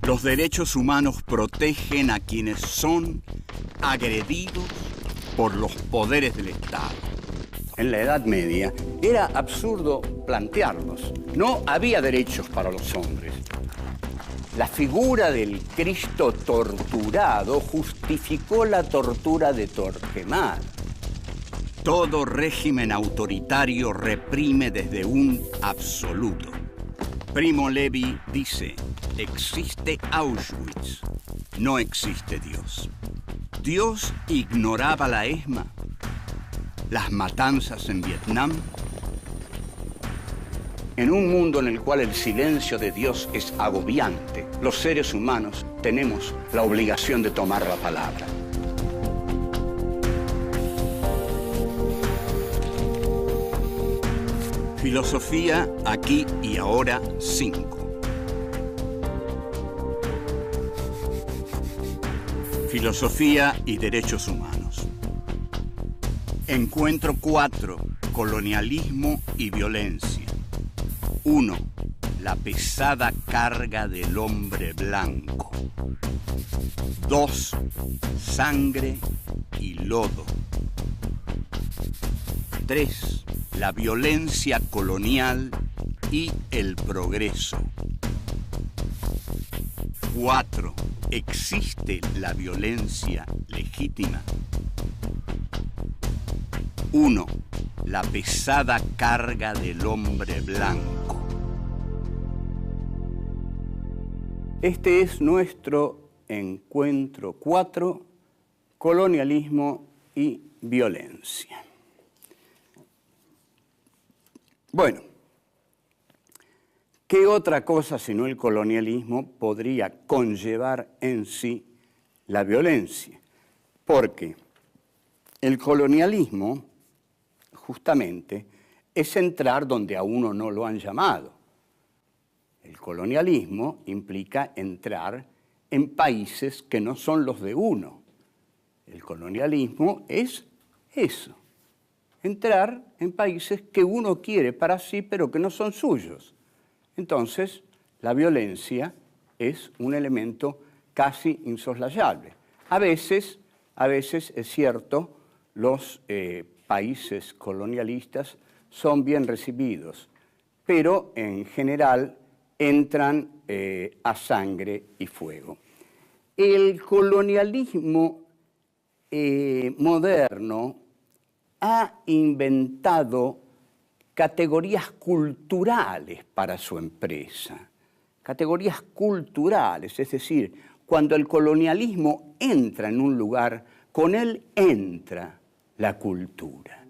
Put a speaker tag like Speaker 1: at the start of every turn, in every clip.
Speaker 1: Los derechos humanos protegen a quienes son agredidos por los poderes del Estado. En la Edad Media era absurdo plantearlos. No había derechos para los hombres. La figura del Cristo torturado justificó la tortura de Torquemada. Todo régimen autoritario reprime desde un absoluto. Primo Levi dice, existe Auschwitz, no existe Dios. Dios ignoraba la ESMA, las matanzas en Vietnam. En un mundo en el cual el silencio de Dios es agobiante, los seres humanos tenemos la obligación de tomar la palabra. Filosofía aquí y ahora 5. Filosofía y derechos humanos. Encuentro 4. Colonialismo y violencia. 1. La pesada carga del hombre blanco. 2. Sangre y lodo. 3. La violencia colonial y el progreso. 4. ¿Existe la violencia legítima? 1. La pesada carga del hombre blanco. Este es nuestro encuentro 4, colonialismo y violencia. Bueno, ¿qué otra cosa sino el colonialismo podría conllevar en sí la violencia? Porque el colonialismo, justamente, es entrar donde a uno no lo han llamado. El colonialismo implica entrar en países que no son los de uno. El colonialismo es eso. Entrar en países que uno quiere para sí, pero que no son suyos. Entonces, la violencia es un elemento casi insoslayable. A veces es cierto, los países colonialistas son bien recibidos, pero en general entran a sangre y fuego. El colonialismo moderno ha inventado categorías culturales para su empresa. Categorías culturales, es decir, cuando el colonialismo entra en un lugar, con él entra la cultura.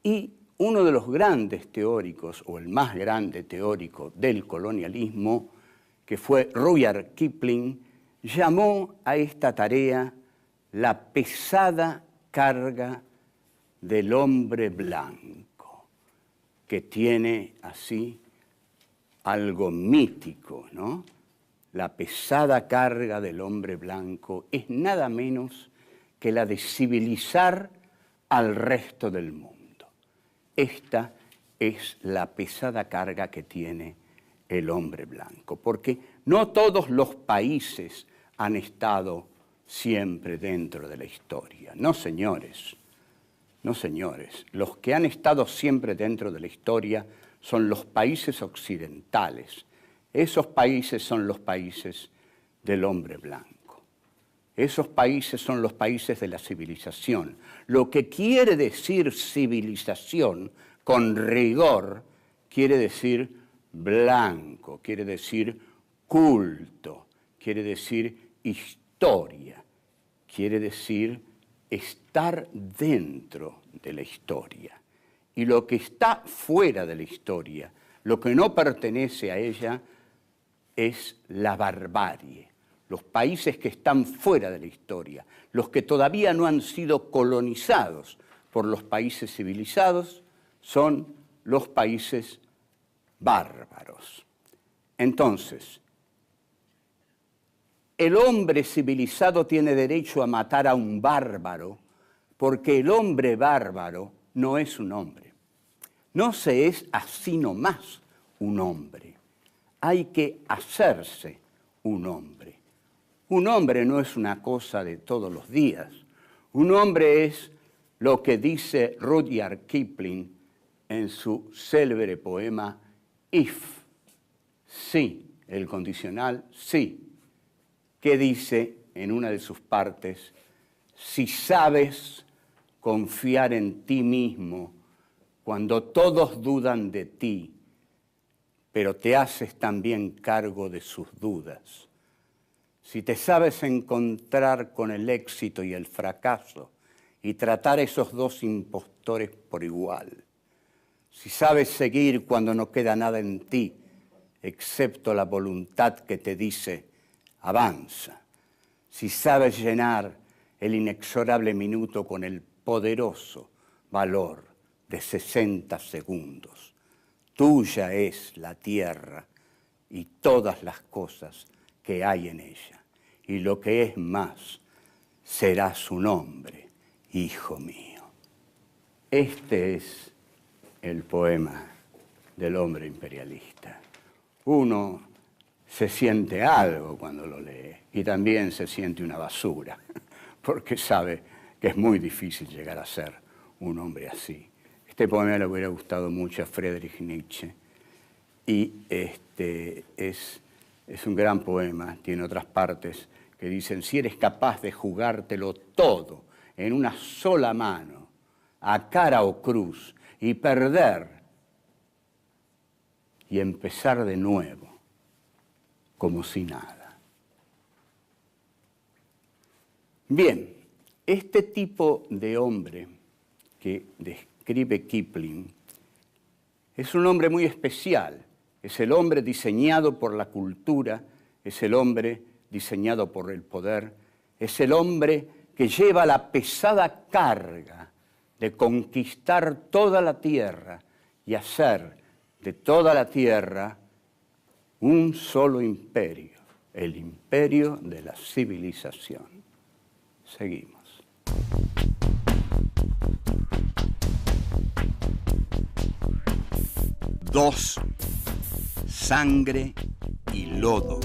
Speaker 1: Y uno de los grandes teóricos, o el más grande teórico del colonialismo, que fue Rudyard Kipling, llamó a esta tarea la pesada carga del hombre blanco, que tiene así algo mítico, ¿no? La pesada carga del hombre blanco es nada menos que la de civilizar al resto del mundo. Esta es la pesada carga que tiene el hombre blanco, porque no todos los países han estado siempre dentro de la historia. No, señores. No, señores. Los que han estado siempre dentro de la historia son los países occidentales. Esos países son los países del hombre blanco. Esos países son los países de la civilización. Lo que quiere decir civilización, con rigor, quiere decir blanco, quiere decir culto, quiere decir historia, quiere decir estar dentro de la historia. Y lo que está fuera de la historia, lo que no pertenece a ella, es la barbarie. Los países que están fuera de la historia, los que todavía no han sido colonizados por los países civilizados, son los países bárbaros. Entonces, el hombre civilizado tiene derecho a matar a un bárbaro porque el hombre bárbaro no es un hombre. No se es así nomás un hombre. Hay que hacerse un hombre. Un hombre no es una cosa de todos los días. Un hombre es lo que dice Rudyard Kipling en su célebre poema If. Sí, el condicional sí, que dice en una de sus partes, si sabes confiar en ti mismo cuando todos dudan de ti, pero te haces también cargo de sus dudas. Si te sabes encontrar con el éxito y el fracaso y tratar a esos dos impostores por igual. Si sabes seguir cuando no queda nada en ti, excepto la voluntad que te dice, avanza. Si sabes llenar el inexorable minuto con el poderoso valor de 60 segundos. Tuya es la tierra y todas las cosas que hay en ella. Y lo que es más, será su nombre, hijo mío. Este es el poema del hombre imperialista. Uno se siente algo cuando lo lee y también se siente una basura, porque sabe que es muy difícil llegar a ser un hombre así. Este poema le hubiera gustado mucho a Friedrich Nietzsche y es un gran poema, tiene otras partes que dicen, si eres capaz de jugártelo todo en una sola mano, a cara o cruz, y perder y empezar de nuevo, como si nada. Bien, este tipo de hombre que describe Kipling es un hombre muy especial. Es el hombre diseñado por la cultura, es el hombre diseñado por el poder, es el hombre que lleva la pesada carga de conquistar toda la tierra y hacer de toda la tierra un solo imperio, el imperio de la civilización. Seguimos. Dos, sangre y lodo.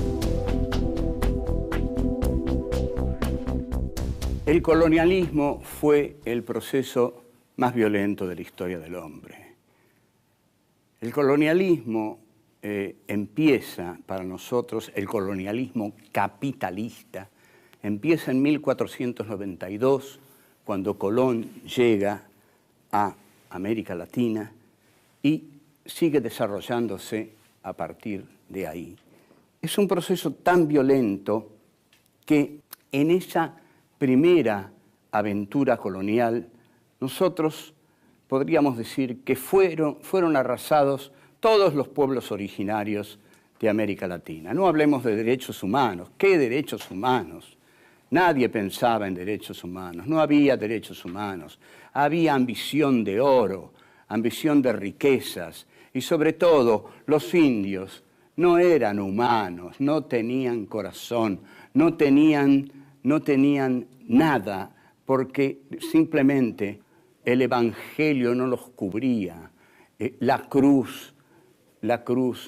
Speaker 1: El colonialismo fue el proceso más violento de la historia del hombre. El colonialismo empieza para nosotros, el colonialismo capitalista, empieza en 1492, cuando Colón llega a América Latina y sigue desarrollándose a partir de ahí. Es un proceso tan violento que en esa primera aventura colonial nosotros podríamos decir que fueron arrasados todos los pueblos originarios de América Latina. No hablemos de derechos humanos. ¿Qué derechos humanos? Nadie pensaba en derechos humanos. No había derechos humanos. Había ambición de oro, ambición de riquezas. Y sobre todo, los indios no eran humanos, no tenían corazón, no tenían nada, porque simplemente el Evangelio no los cubría. La cruz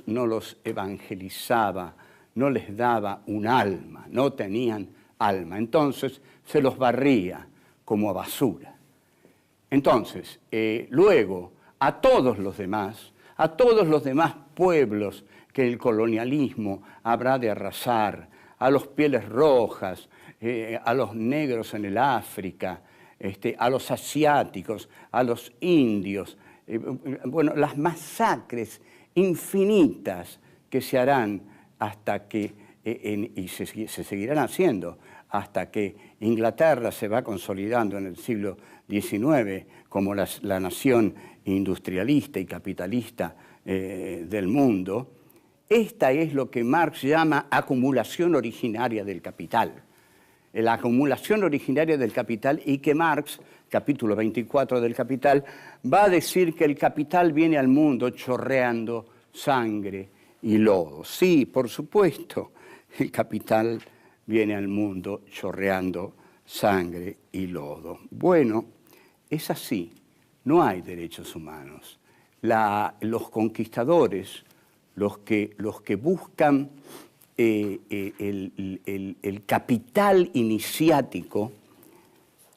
Speaker 1: no los evangelizaba, no les daba un alma, no tenían alma. Entonces se los barría como a basura. Entonces, luego, a todos los demás pueblos que el colonialismo habrá de arrasar, a los pieles rojas, a los negros en el África, a los asiáticos, a los indios, bueno, las masacres infinitas que se harán hasta que, y se seguirán haciendo, hasta que Inglaterra se va consolidando en el siglo XIX como la nación industrialista y capitalista del mundo. Esta es lo que Marx llama acumulación originaria del capital. La acumulación originaria del capital, y que Marx, capítulo 24 del Capital, va a decir que el capital viene al mundo chorreando sangre y lodo. Sí, por supuesto, el capital viene al mundo chorreando sangre y lodo. Bueno, es así, no hay derechos humanos. Los conquistadores, los que buscan el capital iniciático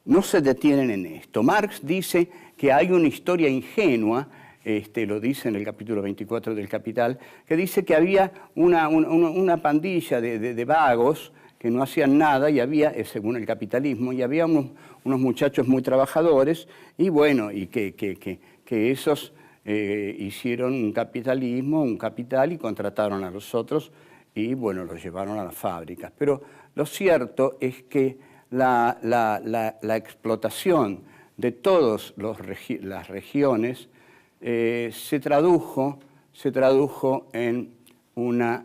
Speaker 1: no se detienen en esto. Marx dice que hay una historia ingenua, lo dice en el capítulo 24 del Capital, que dice que había una pandilla de vagos que no hacían nada, y había, según el capitalismo, y había unos muchachos muy trabajadores, y bueno, y que esos hicieron un capitalismo, un capital, y contrataron a los otros, y bueno, los llevaron a las fábricas. Pero lo cierto es que la explotación de todas las regiones se tradujo en una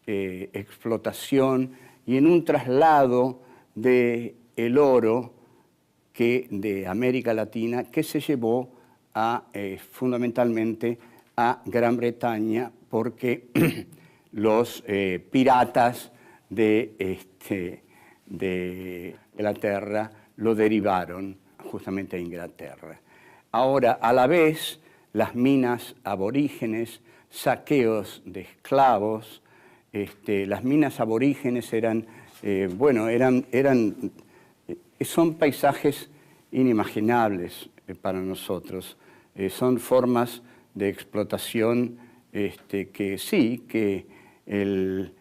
Speaker 1: explotación y en un traslado del oro de América Latina, que se llevó fundamentalmente a Gran Bretaña, porque los piratas de Inglaterra lo derivaron justamente a Inglaterra. Ahora, a la vez, las minas aborígenes, saqueos de esclavos, las minas aborígenes son paisajes inimaginables para nosotros. Son formas de explotación que el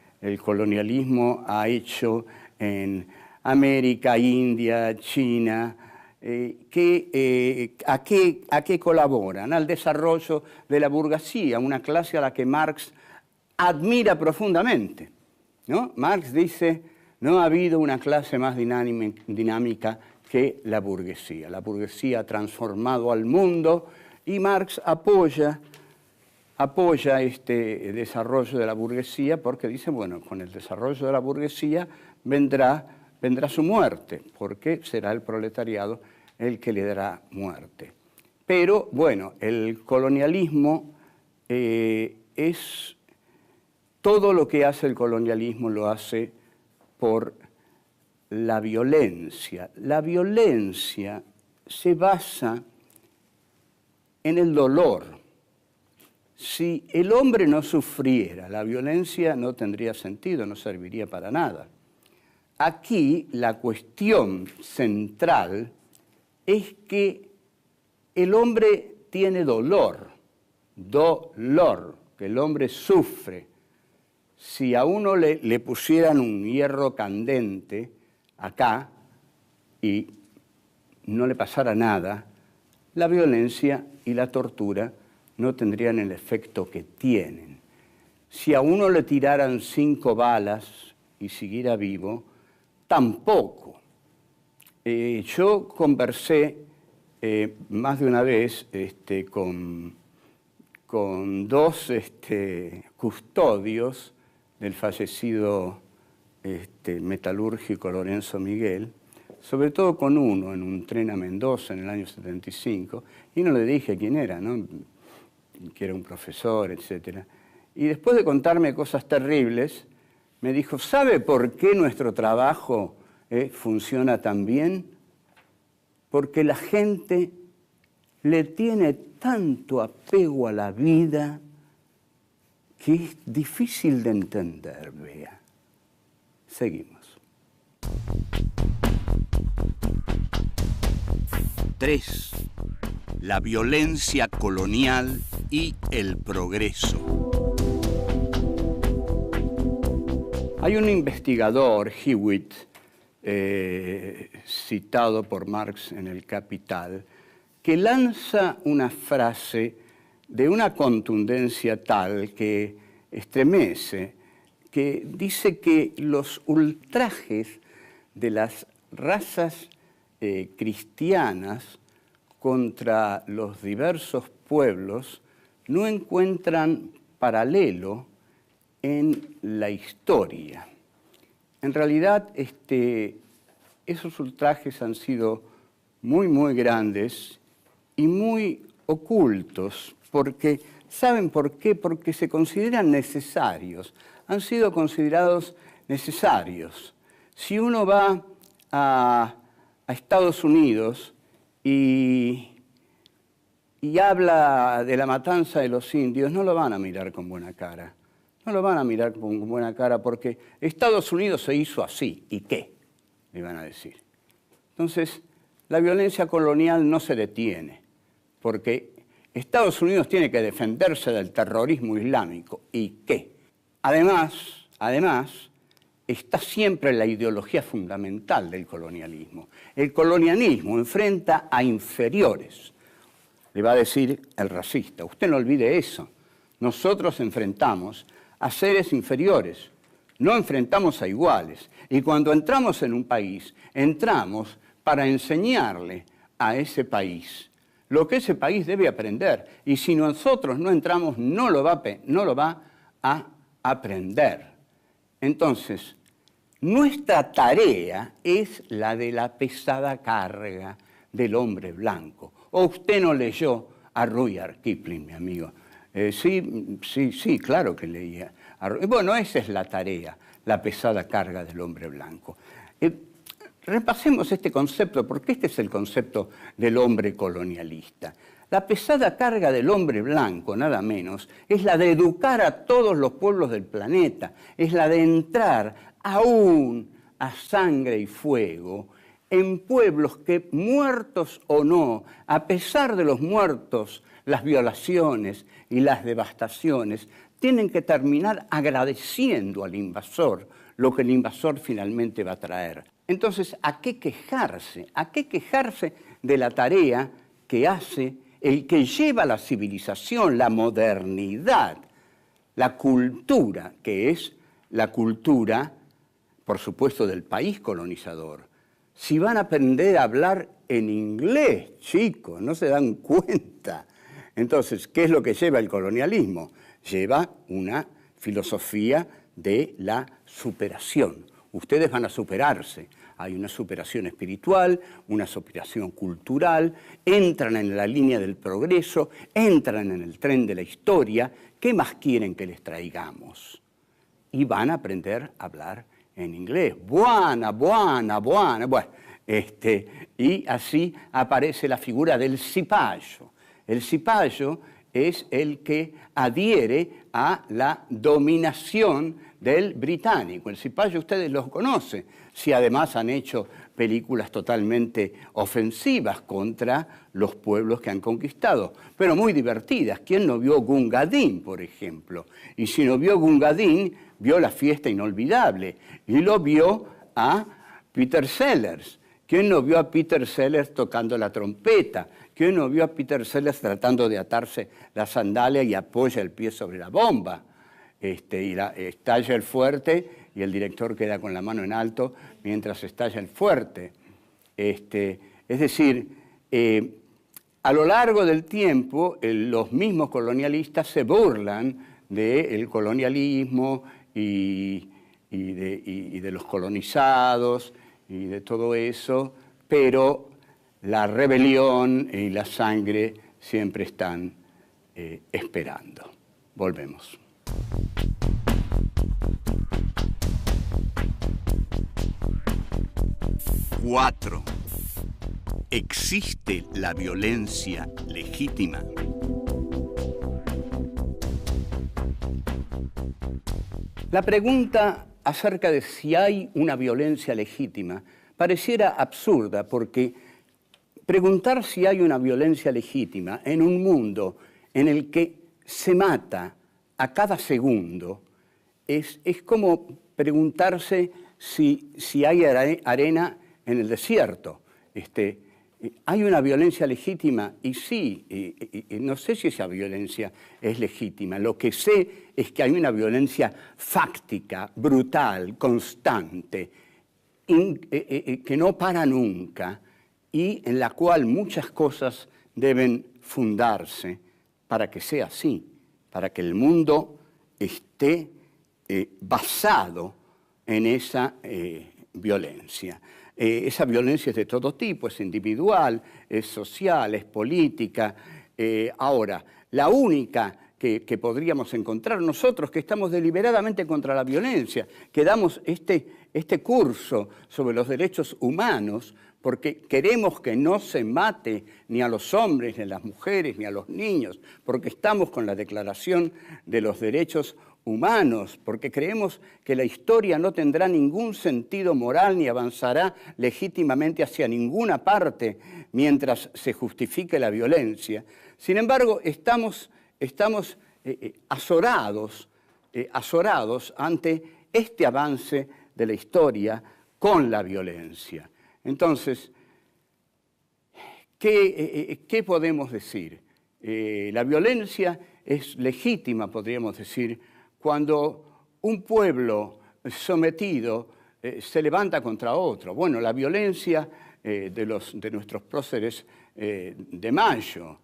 Speaker 1: colonialismo ha hecho en América, India, China, ¿a qué colaboran? Al desarrollo de la burguesía, una clase a la que Marx admira profundamente, ¿no? Marx dice, no ha habido una clase más dinámica que la burguesía. La burguesía ha transformado al mundo, y Marx apoya este desarrollo de la burguesía, porque dice, bueno, con el desarrollo de la burguesía vendrá su muerte, porque será el proletariado el que le dará muerte. Pero, bueno, el colonialismo todo lo que hace el colonialismo lo hace por la violencia. La violencia se basa en el dolor. Si el hombre no sufriera, la violencia no tendría sentido, no serviría para nada. Aquí la cuestión central es que el hombre tiene dolor, que el hombre sufre. Si a uno le pusieran un hierro candente acá y no le pasara nada, la violencia y la tortura no tendrían el efecto que tienen. Si a uno le tiraran 5 balas y siguiera vivo, tampoco. Yo conversé más de una vez con 2 custodios del fallecido metalúrgico Lorenzo Miguel, sobre todo con uno en un tren a Mendoza en el año 75, y no le dije quién era, ¿no? Que era un profesor, etc. Y después de contarme cosas terribles, me dijo, ¿sabe por qué nuestro trabajo funciona tan bien? Porque la gente le tiene tanto apego a la vida que es difícil de entender, vea. Seguimos.
Speaker 2: 3. La violencia colonial y el progreso.
Speaker 1: Hay un investigador, Hewitt, citado por Marx en el Capital, que lanza una frase de una contundencia tal que estremece, que dice que los ultrajes de las razas cristianas contra los diversos pueblos no encuentran paralelo en la historia. En realidad, esos ultrajes han sido muy, muy grandes y muy ocultos, porque, ¿saben por qué? Porque se consideran necesarios, han sido considerados necesarios. Si uno va a Estados Unidos y habla de la matanza de los indios, no lo van a mirar con buena cara. No lo van a mirar con buena cara porque Estados Unidos se hizo así. ¿Y qué? Le van a decir. Entonces, la violencia colonial no se detiene porque Estados Unidos tiene que defenderse del terrorismo islámico. ¿Y qué? Además, está siempre la ideología fundamental del colonialismo. El colonialismo enfrenta a inferiores. Le va a decir el racista. Usted no olvide eso. Nosotros enfrentamos a seres inferiores, no enfrentamos a iguales. Y cuando entramos en un país, entramos para enseñarle a ese país lo que ese país debe aprender. Y si nosotros no entramos, no lo va a aprender. Entonces, nuestra tarea es la de la pesada carga del hombre blanco. ¿O usted no leyó a Rudyard Kipling, mi amigo? Sí, claro que leía. Bueno, esa es la tarea, la pesada carga del hombre blanco. Repasemos este concepto, porque este es el concepto del hombre colonialista. La pesada carga del hombre blanco, nada menos, es la de educar a todos los pueblos del planeta, es la de entrar aún a sangre y fuego en pueblos que, muertos o no, a pesar de los muertos, las violaciones y las devastaciones, tienen que terminar agradeciendo al invasor lo que el invasor finalmente va a traer. Entonces, ¿a qué quejarse? ¿A qué quejarse de la tarea que hace el que lleva la civilización, la modernidad, la cultura, que es la cultura, por supuesto, del país colonizador? Si van a aprender a hablar en inglés, chicos, no se dan cuenta. Entonces, ¿qué es lo que lleva el colonialismo? Lleva una filosofía de la superación. Ustedes van a superarse. Hay una superación espiritual, una superación cultural, entran en la línea del progreso, entran en el tren de la historia. ¿Qué más quieren que les traigamos? Y van a aprender a hablar en inglés. Buana. Bueno, y así aparece la figura del cipayo. El cipayo es el que adhiere a la dominación del británico. El cipayo ustedes los conocen, si además han hecho películas totalmente ofensivas contra los pueblos que han conquistado, pero muy divertidas. ¿Quién no vio Gunga Din, por ejemplo? Y si no vio Gunga Din, vio La fiesta inolvidable y lo vio a Peter Sellers. ¿Quién no vio a Peter Sellers tocando la trompeta? ¿Quién no vio a Peter Sellers tratando de atarse la sandalia y apoya el pie sobre la bomba? Estalla el fuerte y el director queda con la mano en alto mientras estalla el fuerte. Es decir, a lo largo del tiempo, los mismos colonialistas se burlan del colonialismo y de los colonizados y de todo eso, pero la rebelión y la sangre siempre están esperando. Volvemos.
Speaker 2: Cuatro. ¿Existe la violencia legítima?
Speaker 1: La pregunta acerca de si hay una violencia legítima pareciera absurda, porque preguntar si hay una violencia legítima en un mundo en el que se mata a cada segundo es como preguntarse si hay arena en el desierto. ¿Hay una violencia legítima? Y sí, no sé si esa violencia es legítima. Lo que sé es que hay una violencia fáctica, brutal, constante, que no para nunca y en la cual muchas cosas deben fundarse para que sea así, para que el mundo esté basado en esa violencia. Esa violencia es de todo tipo, es individual, es social, es política. Ahora, la única que podríamos encontrar nosotros que estamos deliberadamente contra la violencia, que damos este curso sobre los derechos humanos, porque queremos que no se mate ni a los hombres, ni a las mujeres, ni a los niños, porque estamos con la Declaración de los Derechos humanos, porque creemos que la historia no tendrá ningún sentido moral ni avanzará legítimamente hacia ninguna parte mientras se justifique la violencia. Sin embargo, estamos azorados ante este avance de la historia con la violencia. Entonces, ¿qué podemos decir? La violencia es legítima, podríamos decir, cuando un pueblo sometido se levanta contra otro. Bueno, la violencia de nuestros próceres de Mayo,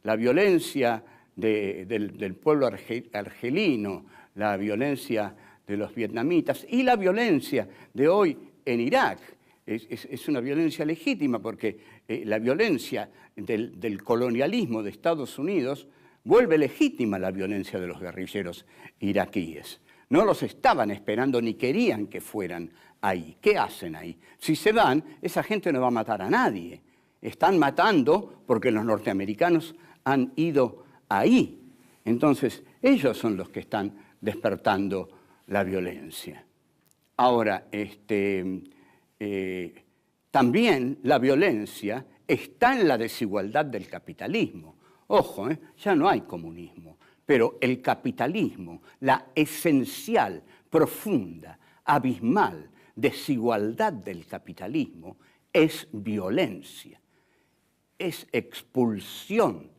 Speaker 1: la violencia del pueblo argelino, la violencia de los vietnamitas y la violencia de hoy en Irak. Es una violencia legítima porque la violencia del colonialismo de Estados Unidos vuelve legítima la violencia de los guerrilleros iraquíes. No los estaban esperando ni querían que fueran ahí. ¿Qué hacen ahí? Si se van, esa gente no va a matar a nadie. Están matando porque los norteamericanos han ido ahí. Entonces, ellos son los que están despertando la violencia. Ahora, también la violencia está en la desigualdad del capitalismo. Ojo, ya no hay comunismo, pero el capitalismo, la esencial, profunda, abismal desigualdad del capitalismo es violencia, es expulsión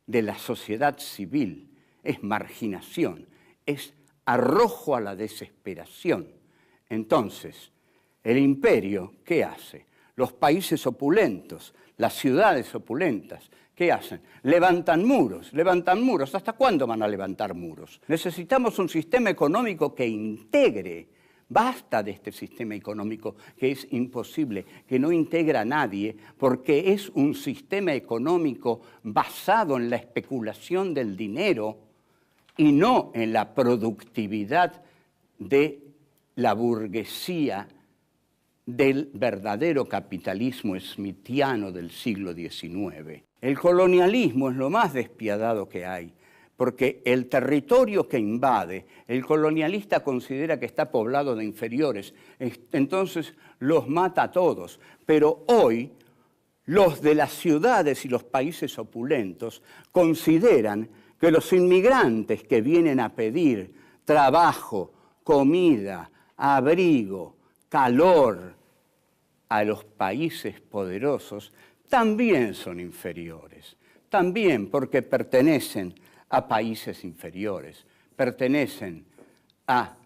Speaker 1: de la sociedad civil, es marginación, es arrojo a la desesperación. Entonces, el imperio, ¿qué hace? Los países opulentos, las ciudades opulentas, ¿qué hacen? Levantan muros. ¿Hasta cuándo van a levantar muros? Necesitamos un sistema económico que integre. Basta de este sistema económico que es imposible, que no integra a nadie, porque es un sistema económico basado en la especulación del dinero y no en la productividad de la burguesía del verdadero capitalismo smithiano del siglo XIX. El colonialismo es lo más despiadado que hay, porque el territorio que invade, el colonialista considera que está poblado de inferiores, entonces los mata a todos. Pero hoy los de las ciudades y los países opulentos consideran que los inmigrantes que vienen a pedir trabajo, comida, abrigo, calor a los países poderosos también son inferiores, también porque pertenecen a países inferiores, pertenecen a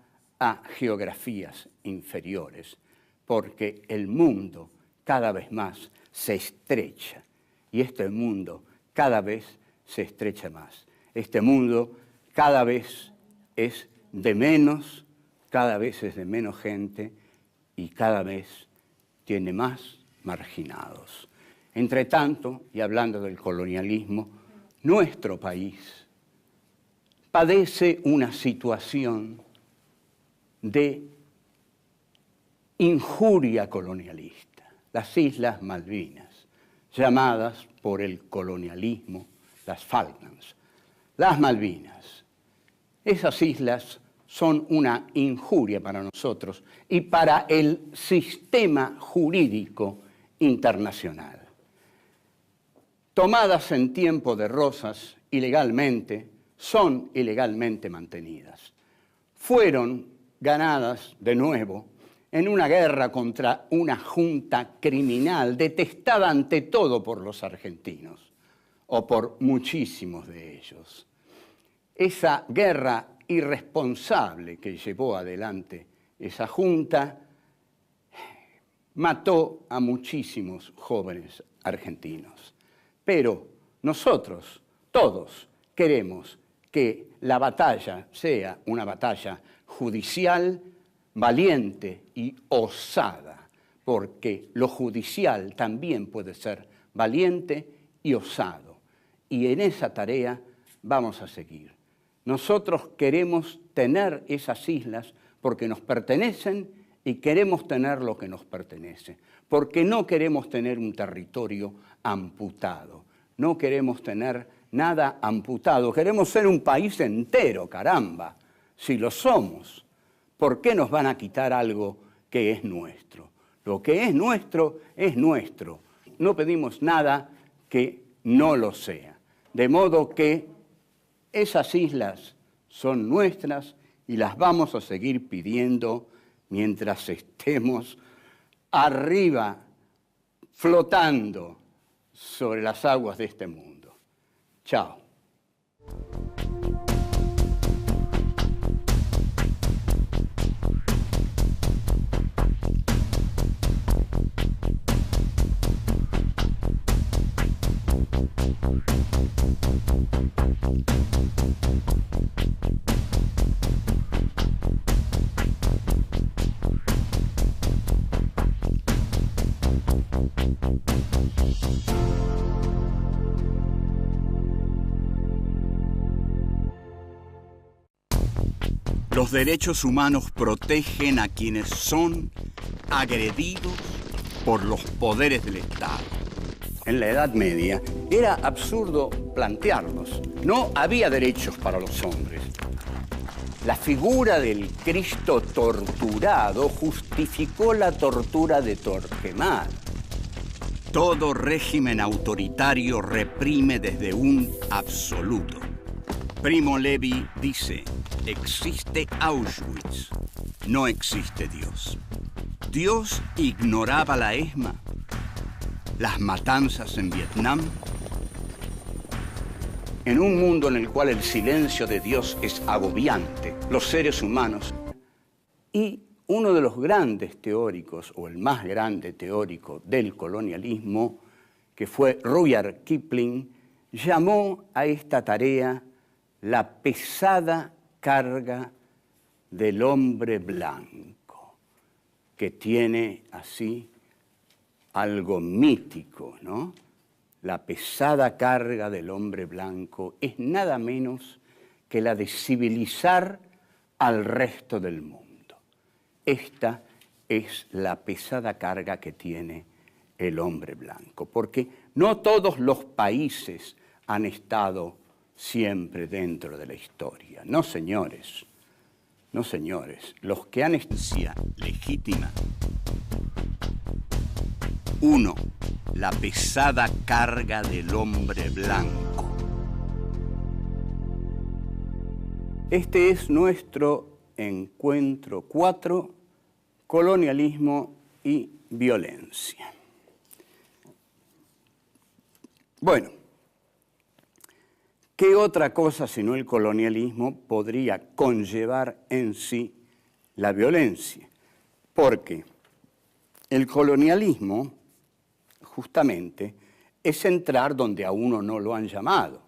Speaker 1: geografías inferiores, porque el mundo cada vez más se estrecha y este mundo cada vez se estrecha más. Este mundo cada vez es de menos, cada vez es de menos gente y cada vez tiene más marginados. Entre tanto, y hablando del colonialismo, nuestro país padece una situación de injuria colonialista. Las Islas Malvinas, llamadas por el colonialismo las Falklands. Las Malvinas. Esas islas son una injuria para nosotros y para el sistema jurídico internacional. Tomadas en tiempo de Rosas ilegalmente, son ilegalmente mantenidas. Fueron ganadas de nuevo en una guerra contra una junta criminal detestada ante todo por los argentinos, o por muchísimos de ellos. Esa guerra irresponsable que llevó adelante esa junta mató a muchísimos jóvenes argentinos. Pero nosotros, todos, queremos que la batalla sea una batalla judicial, valiente y osada, porque lo judicial también puede ser valiente y osado. Y en esa tarea vamos a seguir. Nosotros queremos tener esas islas porque nos pertenecen y queremos tener lo que nos pertenece, porque no queremos tener un territorio amputado, no queremos tener nada amputado. Queremos ser un país entero, caramba. Si lo somos, ¿por qué nos van a quitar algo que es nuestro? Lo que es nuestro es nuestro. No pedimos nada que no lo sea. De modo que esas islas son nuestras y las vamos a seguir pidiendo mientras estemos arriba, flotando sobre las aguas de este mundo. Chao.
Speaker 2: Los derechos humanos protegen a quienes son agredidos por los poderes del Estado.
Speaker 1: En la Edad Media era absurdo plantearlos. No había derechos para los hombres. La figura del Cristo torturado justificó la tortura de Torquemada.
Speaker 2: Todo régimen autoritario reprime desde un absoluto. Primo Levi dice, existe Auschwitz, no existe Dios. ¿Dios ignoraba la ESMA? ¿Las matanzas en Vietnam?
Speaker 1: En un mundo en el cual el silencio de Dios es agobiante, los seres humanos, y uno de los grandes teóricos, o el más grande teórico del colonialismo, que fue Rudyard Kipling, llamó a esta tarea la pesada carga del hombre blanco, que tiene así algo mítico, ¿no? La pesada carga del hombre blanco es nada menos que la de civilizar al resto del mundo. Esta es la pesada carga que tiene el hombre blanco, porque no todos los países han estado siempre dentro de la historia. No, señores. No, señores. Los que han
Speaker 2: estado legítima. 1. La pesada carga del hombre blanco.
Speaker 1: Este es nuestro encuentro 4, colonialismo y violencia. Bueno, ¿qué otra cosa sino el colonialismo podría conllevar en sí la violencia? Porque el colonialismo, justamente, es entrar donde a uno no lo han llamado.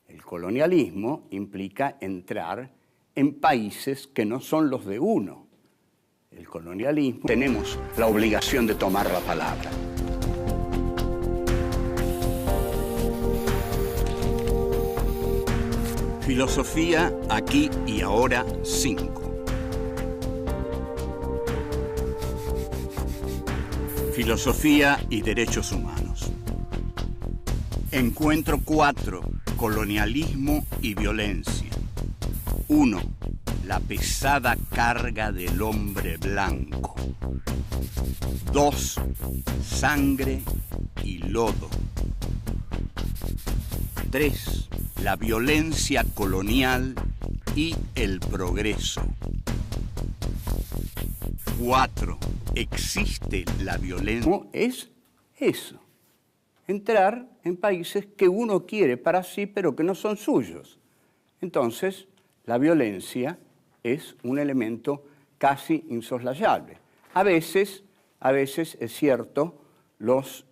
Speaker 1: El colonialismo implica entrar en países que no son los de uno. El colonialismo, tenemos la obligación de tomar la palabra.
Speaker 2: Filosofía aquí y ahora 5. Filosofía y derechos humanos. Encuentro 4. Colonialismo y violencia. 1. La pesada carga del hombre blanco. 2. Sangre y lodo. 3. La violencia colonial y el progreso. 4. ¿Existe la violencia?
Speaker 1: ¿Cómo es eso? Entrar en países que uno quiere para sí, pero que no son suyos. Entonces, la violencia es un elemento casi insoslayable. A veces es cierto, los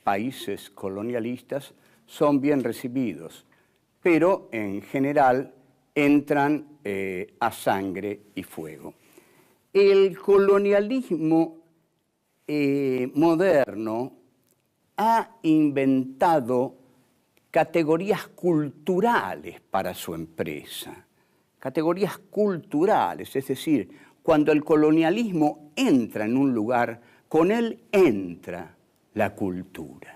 Speaker 1: países colonialistas son bien recibidos, pero en general entran a sangre y fuego. El colonialismo moderno ha inventado categorías culturales para su empresa. Categorías culturales, es decir, cuando el colonialismo entra en un lugar, con él entra la cultura.